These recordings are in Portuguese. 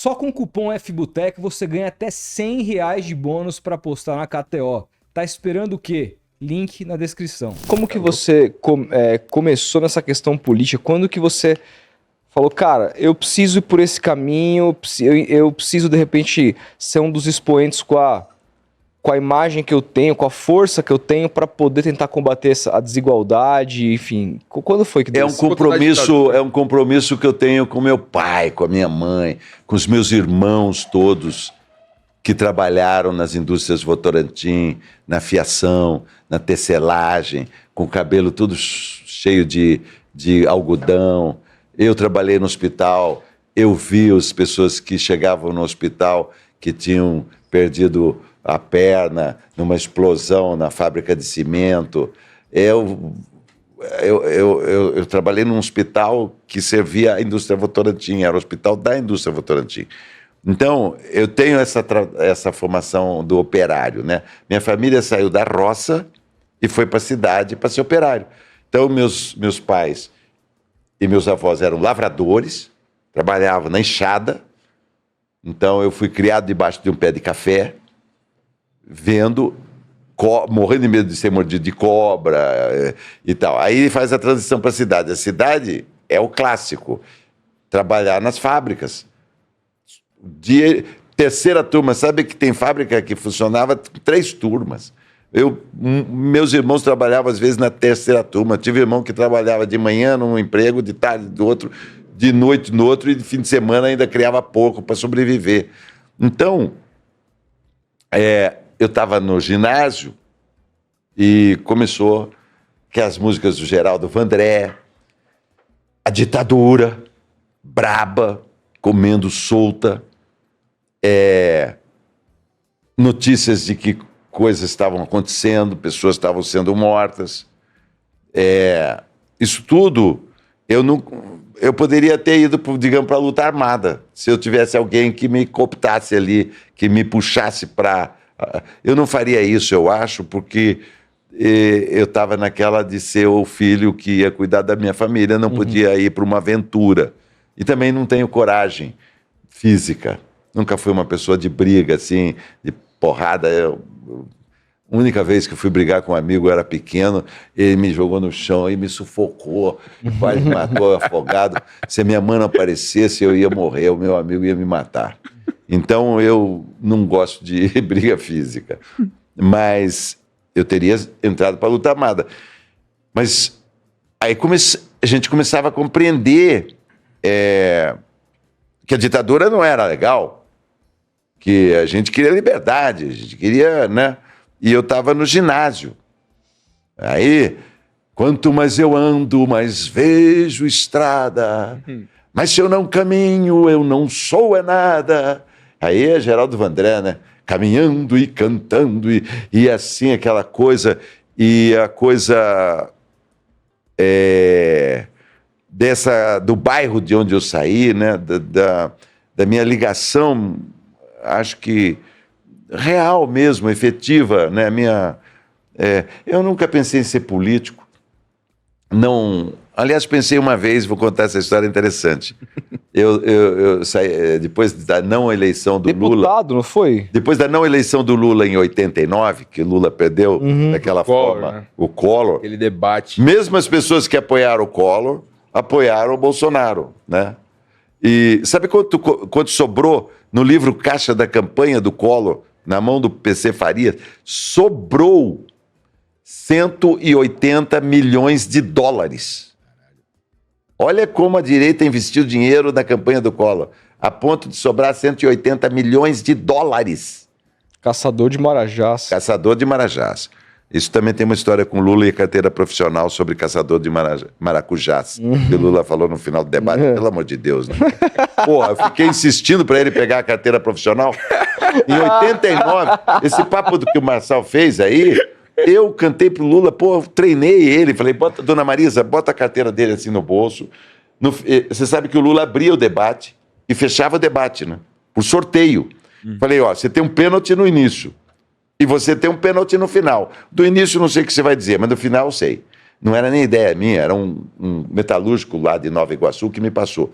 Só com o cupom FBUTEC você ganha até R$100 de bônus para apostar na KTO. Tá esperando o quê? Link na descrição. Como que você começou nessa questão política? Quando que você falou, cara, eu preciso ir por esse caminho, eu preciso de repente ser um dos expoentes com a imagem que eu tenho, com a força que eu tenho para poder tentar combater a desigualdade, enfim. Quando foi que deu isso? É um compromisso que eu tenho com meu pai, com a minha mãe, com os meus irmãos todos que trabalharam nas indústrias Votorantim, na fiação, na tecelagem, com o cabelo tudo cheio de algodão. Eu trabalhei no hospital, eu vi as pessoas que chegavam no hospital que tinham perdido a perna numa explosão na fábrica de cimento. Eu trabalhei num hospital que servia à indústria Votorantim, era o hospital da indústria Votorantim. Então, eu tenho essa formação do operário, né? Minha família saiu da roça e foi para a cidade para ser operário. Então, meus pais e meus avós eram lavradores, trabalhavam na enxada. Então, eu fui criado debaixo de um pé de café, morrendo de medo de ser mordido de cobra e tal. Aí faz a transição para a cidade. A cidade é o clássico, trabalhar nas fábricas. Terceira turma, sabe que tem fábrica que funcionava 3 turmas. Meus irmãos trabalhavam às vezes na terceira turma. Tive irmão que trabalhava de manhã num emprego, de tarde do outro, de noite no outro, e de fim de semana ainda criava pouco para sobreviver. Então, eu estava no ginásio e começou que as músicas do Geraldo Vandré, a ditadura braba, comendo solta, notícias de que coisas estavam acontecendo, pessoas estavam sendo mortas. Isso tudo, eu poderia ter ido, digamos, para a luta armada, se eu tivesse alguém que me cooptasse ali, que me puxasse para... Eu não faria isso, eu acho, porque eu estava naquela de ser o filho que ia cuidar da minha família, não podia ir para uma aventura. E também não tenho coragem física. Nunca fui uma pessoa de briga, assim, de porrada. A única vez que eu fui brigar com um amigo, eu era pequeno, ele me jogou no chão e me sufocou, quase me matou afogado. Se a minha mãe não aparecesse, eu ia morrer, o meu amigo ia me matar. Então, eu não gosto de briga física. Mas eu teria entrado para a luta armada. Mas aí a gente começava a compreender que a ditadura não era legal, que a gente queria liberdade, a gente queria, né? E eu estava no ginásio. Aí, quanto mais eu ando, mais vejo estrada. Mas se eu não caminho, eu não sou nada. Aí é Geraldo Vandré, né? Caminhando e cantando, e assim, aquela coisa. E a coisa do bairro de onde eu saí, né? Da minha ligação, acho que real mesmo, efetiva, né? Eu nunca pensei em ser político. Não. Aliás, pensei uma vez, vou contar essa história interessante. Eu saí, depois da não eleição do Lula... Deputado, não foi? Depois da não eleição do Lula em 89, que Lula perdeu daquela forma, né? o Collor... Aquele debate. Mesmo as pessoas que apoiaram o Collor, apoiaram o Bolsonaro, né? E sabe quanto sobrou no livro Caixa da Campanha do Collor, na mão do PC Farias? Sobrou 180 milhões de dólares. Olha como a direita investiu dinheiro na campanha do Collor, a ponto de sobrar 180 milhões de dólares. Caçador de Marajás. Caçador de Marajás. Isso também tem uma história com Lula e a carteira profissional sobre caçador de maracujás. Que o Lula falou no final do debate, pelo amor de Deus, né? Porra, eu fiquei insistindo para ele pegar a carteira profissional. Em 89, esse papo do que o Marçal fez aí... Eu cantei pro Lula, treinei ele, falei, dona Marisa, bota a carteira dele assim no bolso. Você sabe que o Lula abria o debate e fechava o debate, né? Por sorteio. Falei, você tem um pênalti no início e você tem um pênalti no final. Do início não sei o que você vai dizer, mas do final eu sei. Não era nem ideia minha, era um metalúrgico lá de Nova Iguaçu que me passou.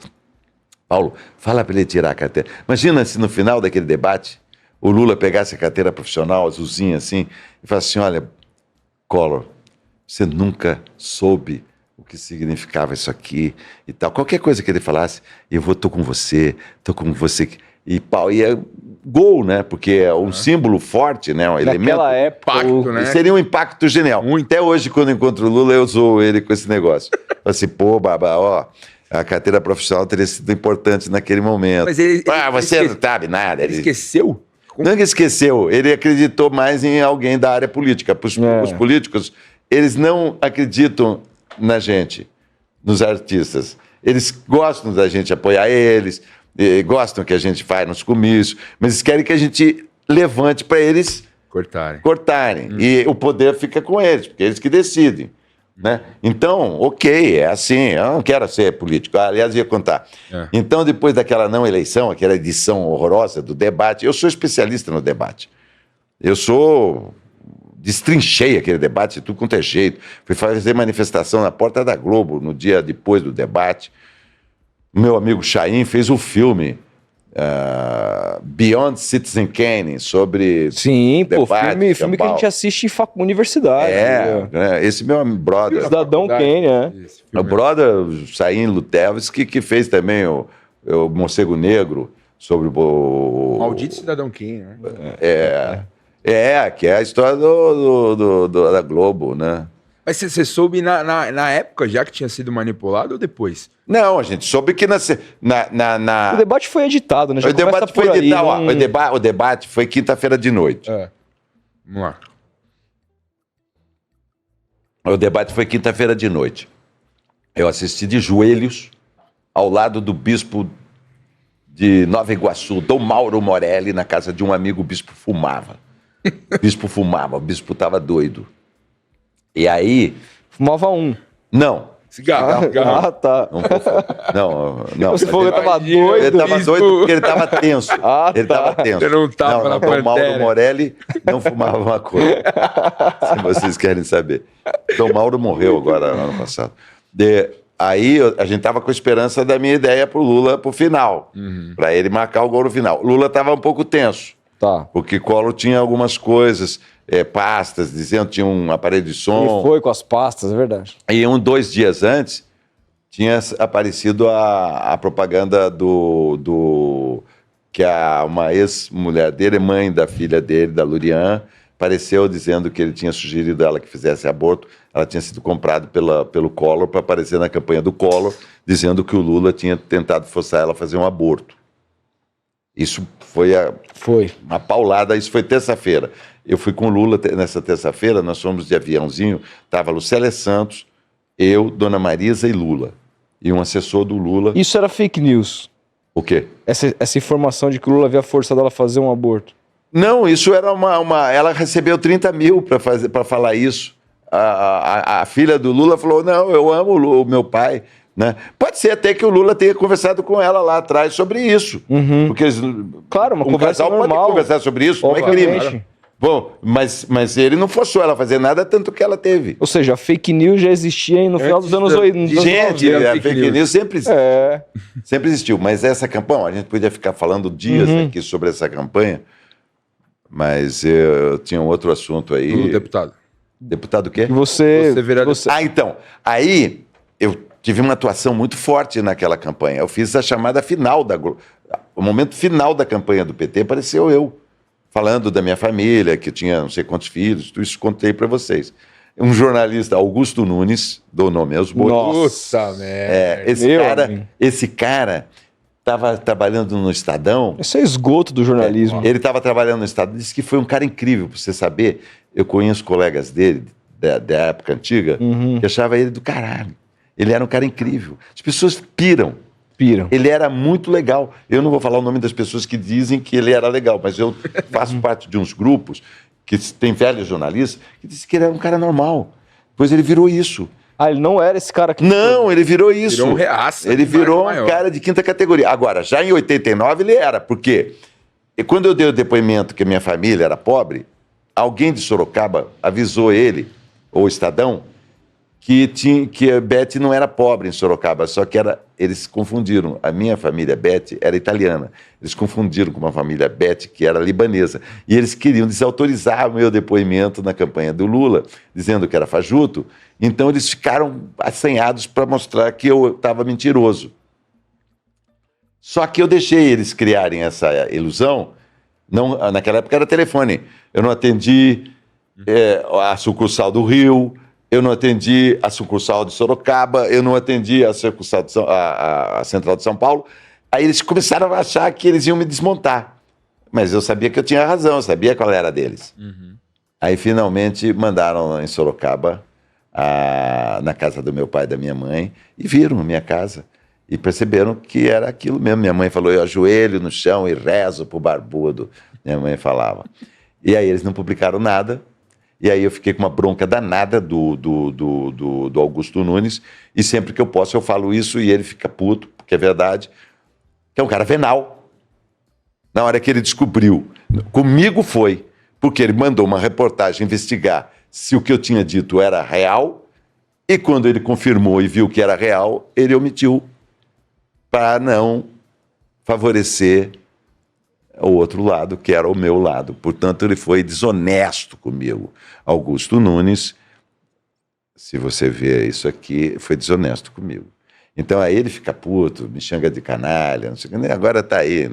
Paulo, fala para ele tirar a carteira. Imagina se no final daquele debate o Lula pegasse a carteira profissional, azulzinha assim, e falasse assim, olha, Collor, você nunca soube o que significava isso aqui e tal. Qualquer coisa que ele falasse, tô com você. E pau, ia gol, né? Porque é um símbolo forte, né? Um elemento. Naquela época, Impacto, né? Seria um impacto genial. Até hoje, quando eu encontro o Lula, eu zoo ele com esse negócio. Falo assim, pô, Baba, ó, a carteira profissional teria sido importante naquele momento. Mas ele você não sabe nada. Ele esqueceu? Não é que esqueceu, ele acreditou mais em alguém da área política. Os políticos, eles não acreditam na gente, nos artistas. Eles gostam da gente apoiar eles, gostam que a gente faz nos comícios, mas eles querem que a gente levante para eles cortarem. E o poder fica com eles, porque eles que decidem. Né? Então, ok, é assim, eu não quero ser político. Aliás, ia contar. Então, depois daquela não eleição, aquela edição horrorosa do debate, eu sou especialista no debate. Destrinchei aquele debate, tudo quanto é jeito. Fui fazer manifestação na porta da Globo no dia depois do debate. Meu amigo Chaim fez o filme Beyond Citizen Kane, sobre Sim, pô, debate, filme que a gente assiste em universidade. Esse meu brother. Cidadão Kane, O brother Chaim Lutelski, que fez também o Morcego Negro, sobre o... Maldito Cidadão Kane, né? Que é a história da Globo, né? Mas você soube na época já que tinha sido manipulado ou depois? Não, a gente soube que O debate foi editado, né? Já o debate foi por editado. aí, O debate foi quinta-feira de noite. Vamos lá. O debate foi quinta-feira de noite. Eu assisti de joelhos ao lado do bispo de Nova Iguaçu, Dom Mauro Morelli, na casa de um amigo. O bispo fumava. O bispo estava doido. E aí... Fumava um. Não. Cigarro. Tá. Não. Você falou que tava Ele doido. estava doido porque ele estava tenso. Ele estava tenso. Você não tava na Dom Mauro Pantera. Morelli não fumava maconha. Se vocês querem saber. Dom Mauro morreu agora, ano passado. Aí a gente estava com a esperança da minha ideia pro Lula pro final. Para ele marcar o gol no final. Lula estava um pouco tenso. Tá. Porque Collor tinha algumas coisas, pastas, dizendo que tinha um aparelho de som. Ele foi com as pastas, é verdade. E 2 dias antes, tinha aparecido a propaganda que uma ex-mulher dele, mãe da filha dele, da Lurian, apareceu dizendo que ele tinha sugerido a ela que fizesse aborto. Ela tinha sido comprada pelo Collor para aparecer na campanha do Collor, dizendo que o Lula tinha tentado forçar ela a fazer um aborto. Isso foi uma paulada, isso foi terça-feira. Eu fui com o Lula nessa terça-feira, nós fomos de aviãozinho, estava Lucélia Santos, eu, Dona Marisa e Lula. E um assessor do Lula. Isso era fake news. O quê? Essa informação de que o Lula havia forçado ela a fazer um aborto. Não, isso era ela recebeu 30 mil para falar isso. A filha do Lula falou, não, eu amo o meu pai. Né? Pode ser até que o Lula tenha conversado com ela lá atrás sobre isso. Porque claro, uma conversa casal normal. pode conversar sobre isso, não é crime. Bom, mas ele não forçou ela a fazer nada, tanto que ela teve. Ou seja, a fake news já existia no final dos anos 80. Gente, a fake news sempre existiu. Sempre existiu. Mas essa campanha, a gente podia ficar falando dias aqui sobre essa campanha, mas eu tinha um outro assunto aí. O deputado. Deputado o quê? Você vereador. Então, aí eu tive uma atuação muito forte naquela campanha. Eu fiz a chamada final o momento final da campanha do PT, apareceu eu, falando da minha família, que tinha não sei quantos filhos, tudo isso contei para vocês. Um jornalista, Augusto Nunes, dou nome aos bois. Nossa, merda. Esse cara estava trabalhando no Estadão. Esse é esgoto do jornalismo. Ele estava trabalhando no Estadão, disse que foi um cara incrível, para você saber. Eu conheço colegas dele, da época antiga, que achava ele do caralho. Ele era um cara incrível. As pessoas piram. Ele era muito legal. Eu não vou falar o nome das pessoas que dizem que ele era legal, mas eu faço parte de uns grupos que tem velhos jornalistas que dizem que ele era um cara normal. Depois ele virou isso. Ele não era esse cara que... Não, ele virou isso. Virou um reaça. Ele virou um cara de quinta categoria. Agora, já em 89 ele era, porque quando eu dei o depoimento que a minha família era pobre, alguém de Sorocaba avisou ele, ou o Estadão, que a Beth não era pobre em Sorocaba, só que eles confundiram. A minha família Beth era italiana. Eles confundiram com uma família Beth que era libanesa. E eles queriam desautorizar o meu depoimento na campanha do Lula, dizendo que era fajuto. Então eles ficaram assanhados para mostrar que eu estava mentiroso. Só que eu deixei eles criarem essa ilusão. Não, naquela época era telefone. Eu não atendi a sucursal do Rio, eu não atendi a sucursal de Sorocaba, eu não atendi a sucursal a Central de São Paulo. Aí eles começaram a achar que eles iam me desmontar. Mas eu sabia que eu tinha razão, eu sabia qual era deles. Uhum. Aí finalmente mandaram em Sorocaba, na casa do meu pai e da minha mãe, e viram a minha casa. E perceberam que era aquilo mesmo. Minha mãe falou, eu ajoelho no chão e rezo pro barbudo. Minha mãe falava. E aí eles não publicaram nada. E aí eu fiquei com uma bronca danada do Augusto Nunes. E sempre que eu posso eu falo isso e ele fica puto, porque é verdade. Que é um cara venal. Na hora que ele descobriu. Comigo foi. Porque ele mandou uma reportagem investigar se o que eu tinha dito era real. E quando ele confirmou e viu que era real, ele omitiu para não favorecer o outro lado, que era o meu lado. Portanto, ele foi desonesto comigo. Augusto Nunes, se você vê isso aqui, foi desonesto comigo. Então, aí ele fica puto, me xinga de canalha, não sei o que. Agora está aí,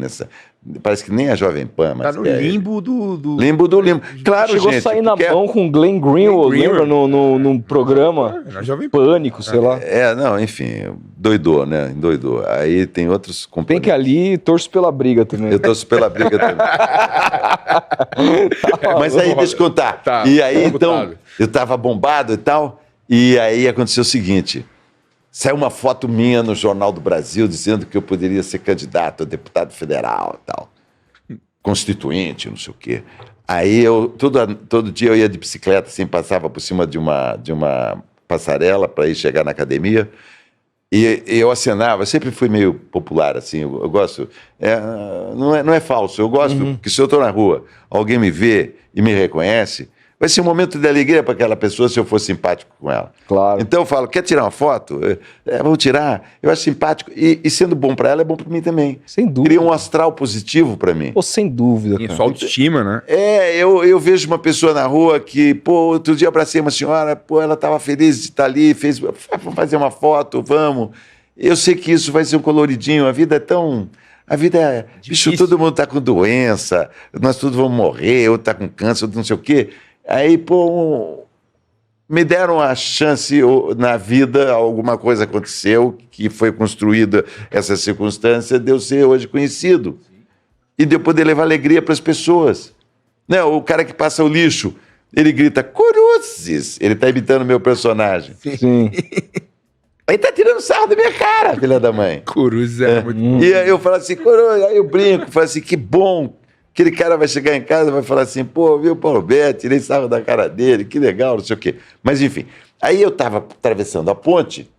parece que nem a Jovem Pan, mas... Tá no limbo do... Limbo do limbo. Claro, Chegou gente... a sair na mão com o Glenn Greenwald, lembra? Num programa Na Jovem Pan. Pânico, sei lá. Não, enfim, doidou, né? Endoidou. Aí tem outros Bem componentes. que ali torço pela briga também. Eu torço pela briga também. Mas aí, deixa eu contar. Tá, E aí, computado. então, eu tava bombado e tal, e aí aconteceu o seguinte, saiu uma foto minha no Jornal do Brasil dizendo que eu poderia ser candidato a deputado federal e tal, constituinte, não sei o quê. Aí todo dia eu ia de bicicleta, assim, passava por cima de uma passarela para ir chegar na academia, e eu acenava, eu sempre fui meio popular, assim, eu gosto, não é falso, eu gosto que se eu estou na rua, alguém me vê e me reconhece, vai ser um momento de alegria para aquela pessoa se eu for simpático com ela. Claro. Então eu falo, quer tirar uma foto? Vamos tirar. Eu acho simpático. E sendo bom para ela, é bom para mim também. Sem dúvida. Cria um astral positivo para mim. Pô, sem dúvida, Tem cara. sua autoestima, né? Eu vejo uma pessoa na rua que, outro dia eu abracei uma senhora, ela estava feliz de estar ali, vamos fazer uma foto, vamos. Eu sei que isso vai ser um coloridinho, a vida é... Difícil. Bicho, todo mundo está com doença, nós todos vamos morrer, outro está com câncer, outro não sei o quê. Aí, me deram a chance na vida, alguma coisa aconteceu, que foi construída essa circunstância de eu ser hoje conhecido. E de eu poder levar alegria para as pessoas. Né? O cara que passa o lixo, ele grita, Cruzes! Ele está imitando o meu personagem. Sim. Aí tá tirando sarro da minha cara, filha da mãe. Cruz é muito... E aí eu falo assim, aí eu brinco, falo assim, que bom. Aquele cara vai chegar em casa e vai falar assim, viu o Paulo Betti, tirei sarro da cara dele, que legal, não sei o quê. Mas enfim, aí eu estava atravessando a ponte,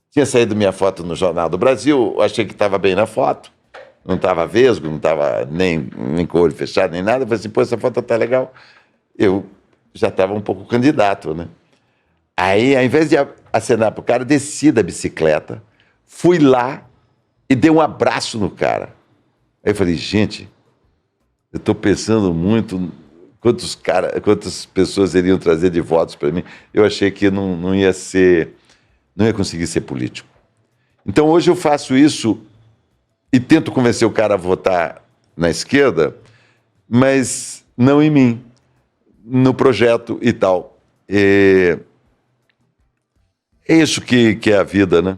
tinha saído minha foto no Jornal do Brasil, achei que estava bem na foto, não estava vesgo, não estava nem com o olho fechado, nem nada. Eu falei assim, essa foto tá legal. Eu já estava um pouco candidato, né? Aí, ao invés de acenar pro cara, desci da bicicleta, fui lá e dei um abraço no cara. Aí eu falei, gente... Eu estou pensando muito quantas pessoas iriam trazer de votos para mim. Eu achei que não ia conseguir ser político. Então hoje eu faço isso e tento convencer o cara a votar na esquerda, mas não em mim, no projeto e tal. É isso que é a vida, né?